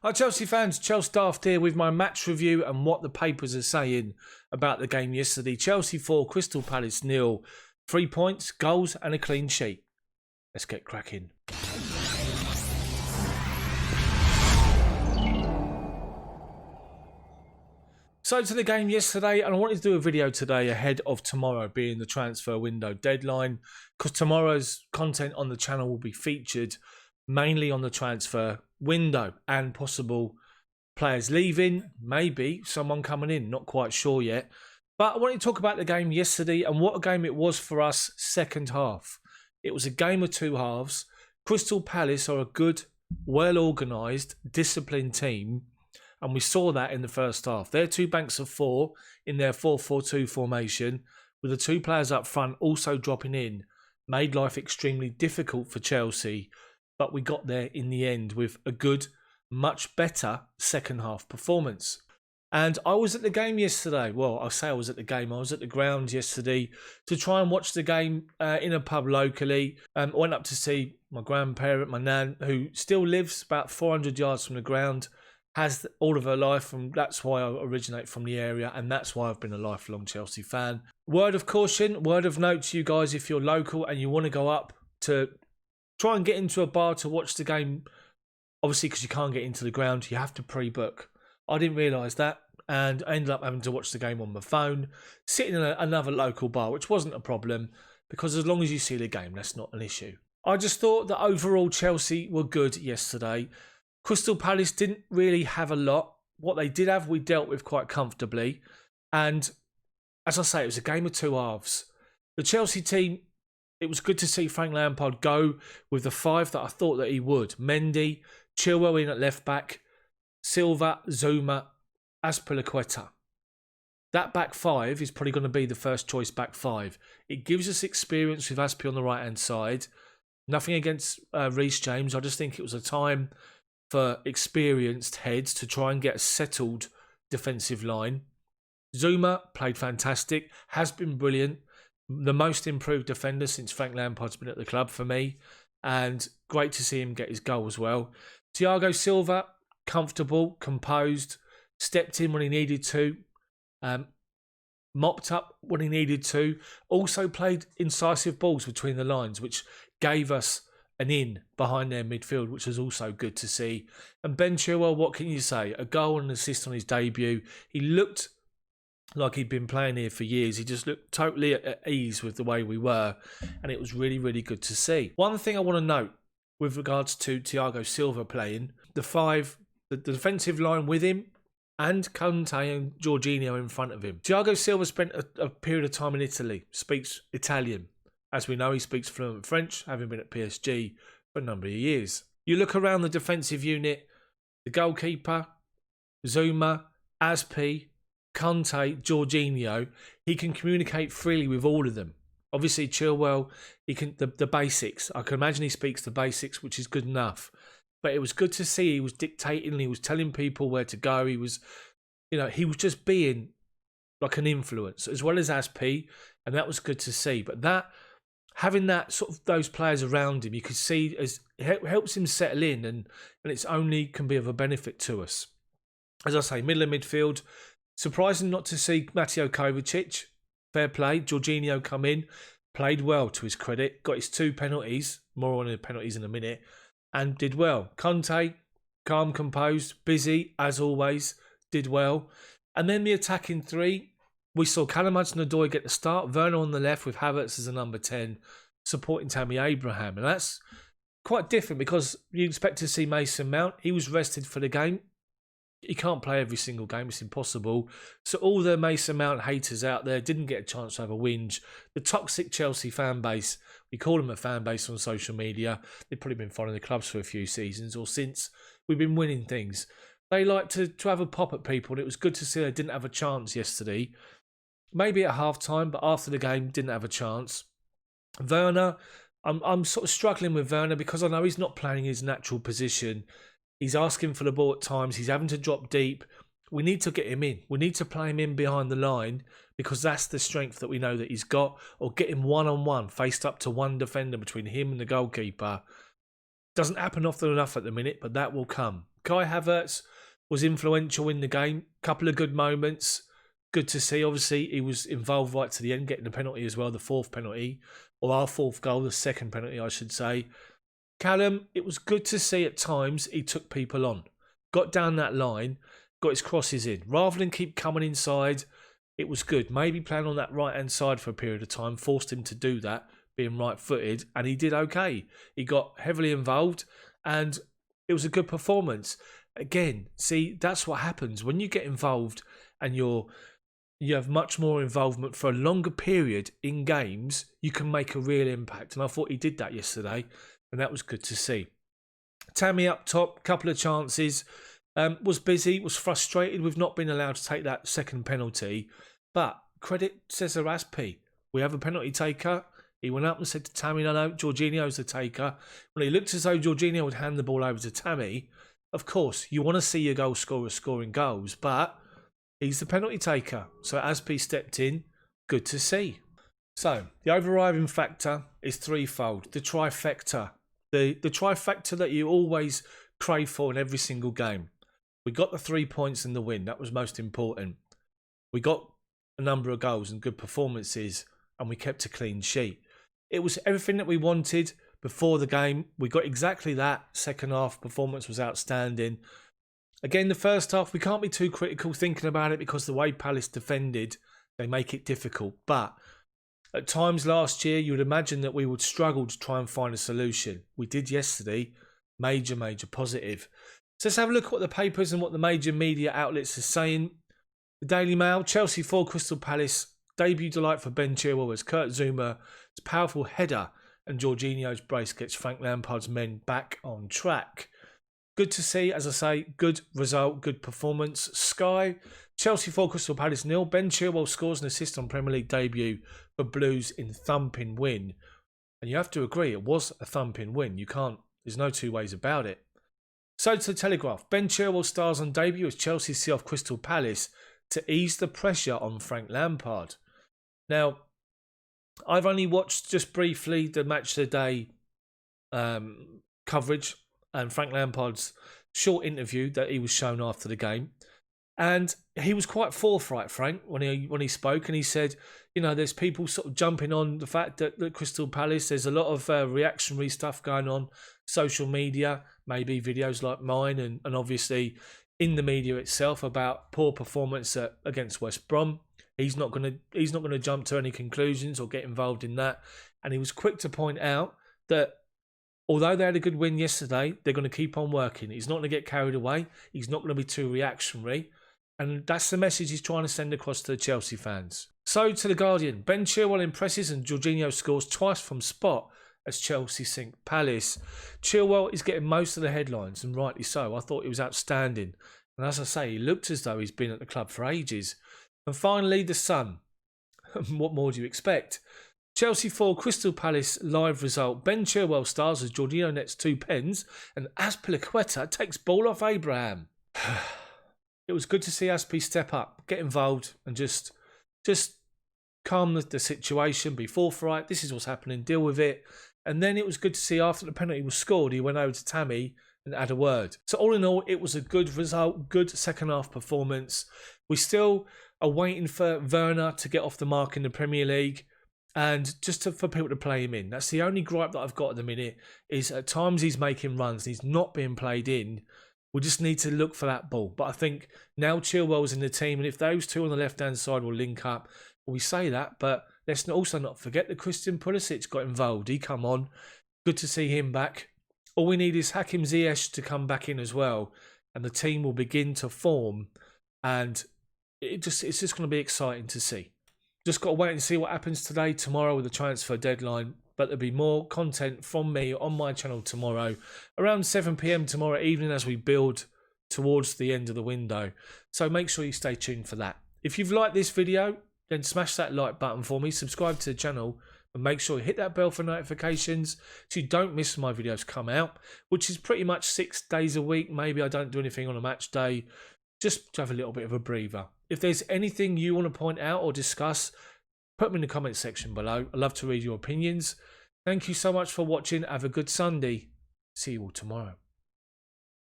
Hi Chelsea fans, Chels Daft here with my match review and what the papers are saying about the game yesterday. Chelsea 4, Crystal Palace 0. 3 points, goals and a clean sheet. Let's get cracking. So to the game yesterday, and I wanted to do a video today ahead of tomorrow being the transfer window deadline, because tomorrow's content on the channel will be featured mainly on the transfer window and possible players leaving, maybe someone coming in, not quite sure yet. But I want to talk about the game yesterday and what a game it was for us second half. It was a game of two halves. Crystal Palace are a good, well-organised, disciplined team, and we saw that in the first half. Their two banks of four in their 4-4-2 formation, with the two players up front also dropping in, made life extremely difficult for Chelsea. But we got there in the end with a good, much better second half performance. And I was at the game yesterday. Well, I'll say I was at the game. I was at the ground yesterday to try and watch the game in a pub locally. I went up to see my grandparent, my nan, who still lives about 400 yards from the ground, has all of her life, and that's why I originate from the area, and that's why I've been a lifelong Chelsea fan. Word of caution, word of note to you guys, if you're local and you want to go up to try and get into a bar to watch the game, obviously because you can't get into the ground, you have to pre-book. I didn't realise that, and I ended up having to watch the game on my phone, sitting in another local bar, which wasn't a problem, because as long as you see the game, that's not an issue. I just thought that overall Chelsea were good yesterday. Crystal Palace didn't really have a lot. What they did have, we dealt with quite comfortably. And as I say, it was a game of two halves. The Chelsea team, it was good to see Frank Lampard go with the five that I thought that he would. Mendy, Chilwell in at left back, Silva, Zuma, Azpilicueta. That back five is probably going to be the first choice back five. It gives us experience with Azpi on the right hand side. Nothing against Reece James. I just think it was a time for experienced heads to try and get a settled defensive line. Zuma played fantastic, has been brilliant. The most improved defender since Frank Lampard's been at the club for me. And great to see him get his goal as well. Thiago Silva, comfortable, composed, stepped in when he needed to, mopped up when he needed to. Also played incisive balls between the lines, which gave us an in behind their midfield, which was also good to see. And Ben Chilwell, what can you say? A goal and an assist on his debut. He looked like he'd been playing here for years. He just looked totally at ease with the way we were. And it was really, really good to see. One thing I want to note with regards to Thiago Silva playing, the defensive line with him, and Conte and Jorginho in front of him. Thiago Silva spent a period of time in Italy, speaks Italian. As we know, he speaks fluent French, having been at PSG for a number of years. You look around the defensive unit, the goalkeeper, Zuma, Azpi, Conte, Jorginho, he can communicate freely with all of them. Obviously, Chilwell, he can the basics. I can imagine he speaks the basics, which is good enough. But it was good to see he was dictating, he was telling people where to go. He was, he was just being like an influence, as well as Azpi, and that was good to see. But having that sort of those players around him, you could see as it helps him settle in, and it's only can be of a benefit to us. As I say, middle of midfield. Surprising not to see Mateo Kovacic. Fair play. Jorginho come in, played well to his credit, got his 2 penalties, more on the penalties in a minute, and did well. Conte, calm, composed, busy, as always, did well. And then the attacking three, we saw Callum Hudson-Odoi get the start, Werner on the left with Havertz as a number 10, supporting Tammy Abraham. And that's quite different because you expect to see Mason Mount. He was rested for the game. He can't play every single game. It's impossible. So all the Mason Mount haters out there didn't get a chance to have a whinge. The toxic Chelsea fan base, we call them a fan base on social media. They've probably been following the clubs for a few seasons or since we've been winning things. They like to have a pop at people, and it was good to see they didn't have a chance yesterday. Maybe at half-time, but after the game, didn't have a chance. Werner, I'm sort of struggling with Werner because I know he's not playing his natural position. He's asking for the ball at times. He's having to drop deep. We need to get him in. We need to play him in behind the line because that's the strength that we know that he's got. Or get him one-on-one, faced up to one defender between him and the goalkeeper. Doesn't happen often enough at the minute, but that will come. Kai Havertz was influential in the game. Couple of good moments. Good to see. Obviously, he was involved right to the end, getting the penalty as well, the fourth penalty, or our fourth goal, the second penalty, I should say. Callum, it was good to see at times he took people on. Got down that line, got his crosses in. Rather than keep coming inside, it was good. Maybe playing on that right-hand side for a period of time, forced him to do that, being right-footed, and he did okay. He got heavily involved, and it was a good performance. Again, see, that's what happens. When you get involved and you have much more involvement for a longer period in games, you can make a real impact. And I thought he did that yesterday, and that was good to see. Tammy up top, couple of chances, was busy, was frustrated with not being allowed to take that second penalty. But credit Cesar Azpi. We have a penalty taker. He went up and said to Tammy, no, Jorginho's the taker. When he looked as though Jorginho would hand the ball over to Tammy, of course, you want to see your goal scorer scoring goals, but he's the penalty taker. So Azpi stepped in. Good to see. So the overriding factor is threefold. The trifecta. The trifecta that you always crave for in every single game. We got the 3 points in the win. That was most important. We got a number of goals and good performances, and we kept a clean sheet. It was everything that we wanted before the game. We got exactly that. Second half performance was outstanding. Again, the first half, we can't be too critical thinking about it because the way Palace defended, they make it difficult. But at times last year, you would imagine that we would struggle to try and find a solution. We did yesterday. Major positive. So let's have a look at what the papers and what the major media outlets are saying. The Daily Mail, Chelsea 4, Crystal Palace. Debut delight for Ben Chilwell as Kurt Zouma's powerful header and Jorginho's brace gets Frank Lampard's men back on track. Good to see, as I say, good result, good performance. Sky, Chelsea 4, Crystal Palace 0. Ben Chilwell scores an assist on Premier League debut for Blues in thumping win. And you have to agree, it was a thumping win. There's no two ways about it. So to the Telegraph, Ben Chilwell stars on debut as Chelsea see off Crystal Palace to ease the pressure on Frank Lampard. Now, I've only watched just briefly the match of the day coverage and Frank Lampard's short interview that he was shown after the game. And he was quite forthright, Frank, when he spoke, and he said, there's people sort of jumping on the fact that Crystal Palace, there's a lot of reactionary stuff going on, social media, maybe videos like mine, and obviously in the media itself about poor performance against West Brom. He's not going to jump to any conclusions or get involved in that. And he was quick to point out that although they had a good win yesterday, they're going to keep on working. He's not going to get carried away. He's not going to be too reactionary. And that's the message he's trying to send across to the Chelsea fans. So to The Guardian, Ben Chilwell impresses and Jorginho scores twice from spot as Chelsea sink Palace. Chilwell is getting most of the headlines, and rightly so. I thought he was outstanding. And as I say, he looked as though he's been at the club for ages. And finally, The Sun. What more do you expect? Chelsea 4, Crystal Palace live result. Ben Chilwell stars as Jorginho nets 2 pens and Azpilicueta takes ball off Abraham. It was good to see Azpi step up, get involved and just calm the situation, be forthright. This is what's happening, deal with it. And then it was good to see after the penalty was scored, he went over to Tammy and had a word. So all in all, it was a good result, good second half performance. We still are waiting for Werner to get off the mark in the Premier League and just for people to play him in. That's the only gripe that I've got at the minute, is at times he's making runs and he's not being played in. We just need to look for that ball. But I think now Chilwell's in the team, and if those two on the left-hand side will link up, well, we say that, but let's also not forget that Christian Pulisic got involved. He come on. Good to see him back. All we need is Hakim Ziyech to come back in as well, and the team will begin to form, and it's just going to be exciting to see. Just got to wait and see what happens today, tomorrow with the transfer deadline. But there'll be more content from me on my channel tomorrow, around 7 PM tomorrow evening as we build towards the end of the window. So make sure you stay tuned for that. If you've liked this video, then smash that like button for me, subscribe to the channel, and make sure you hit that bell for notifications so you don't miss my videos come out, which is pretty much 6 days a week. Maybe I don't do anything on a match day, just to have a little bit of a breather. If there's anything you want to point out or discuss, put them in the comment section below. I'd love to read your opinions. Thank you so much for watching. Have a good Sunday. See you all tomorrow.